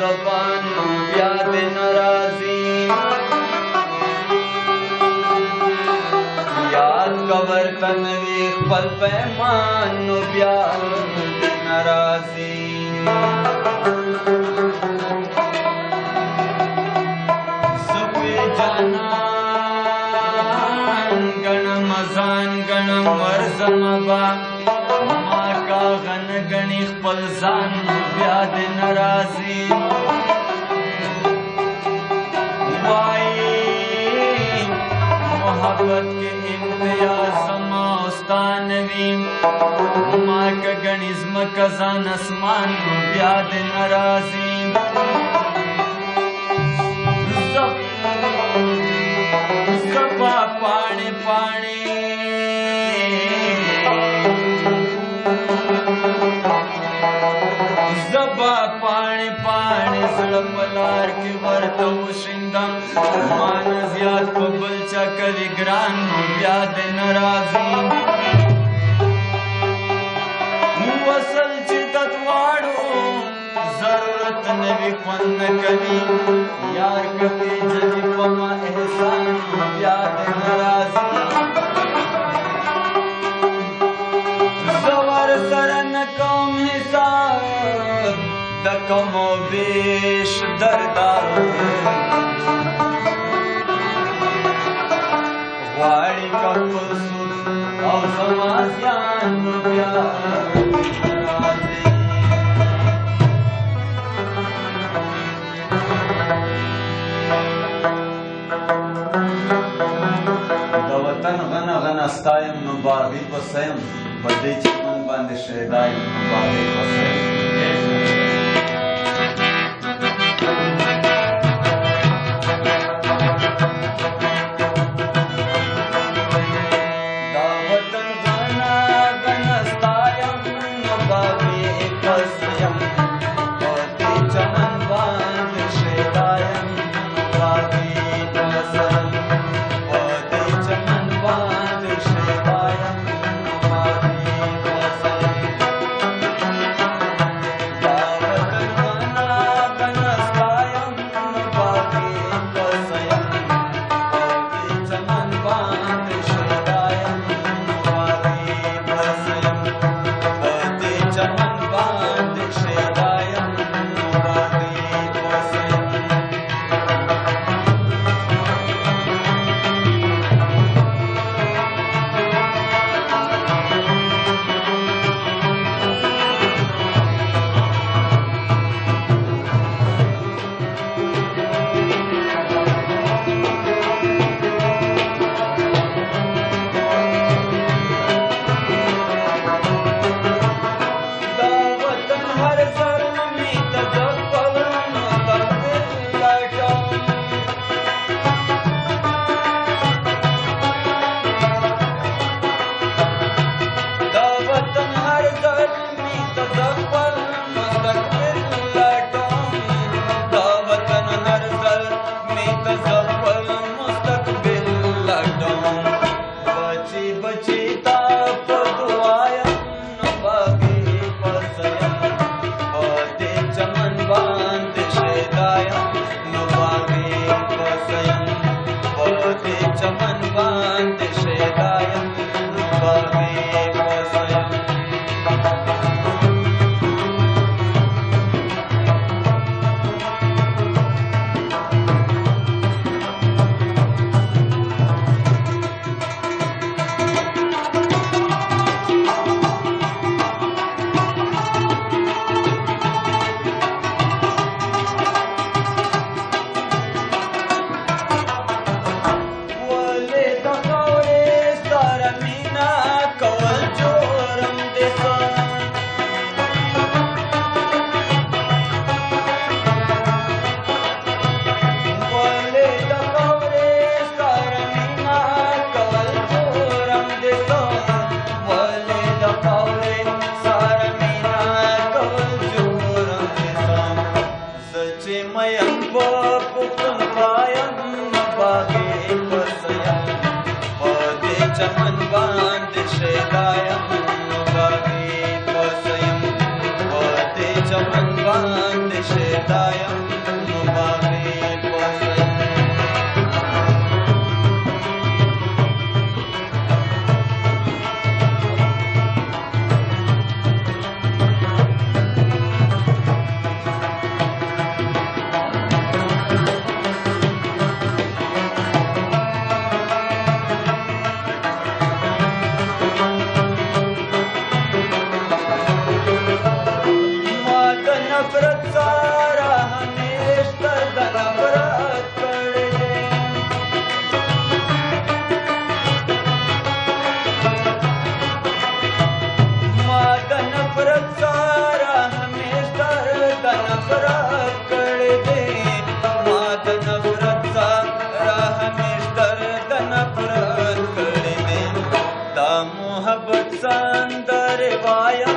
زبان بیا د ناراضی یاد کور تنوی خپل پیمان نو بیا د ناراضی سپی جانان گنم ازان گنم ورزم با ما کا غن گنی خپل ځان بیا د ناراضی محبت के इम्तियाज समा उस्तानवी माँ का गणिज्म कजान आसमान बया दे नाराजी सपा पानी पानी زبا پانی پانی زړه لار کې ورته وشیندم مان زیات په بل چا کوي ګران بیا د ناراضي وصل چې د دواړو ضرورت نوي خوند نه کوي یار کوي جدي په ما احسان بیا د ناراضي زور سره نه کوم حساب د کم و بیش دردار غواړي که خپل سود او زما زیان نو بیا راځي د وطن غنه غنه ستایم نو باغي پسه یم په دې چمن باندې شیدا یم نو باغي پسه یم de चमन बांध शैदायम बागी पसयम वाते चमन बांध शैदायम बागी पसयम नफरत सारा हमेश दर्द नफरत करे माद नफरत सारा हमेश दर्द नफरत करे दे माद नफरत सारा हमेश दर्द नफरत करे दे दा मोहब्बत संदर वाया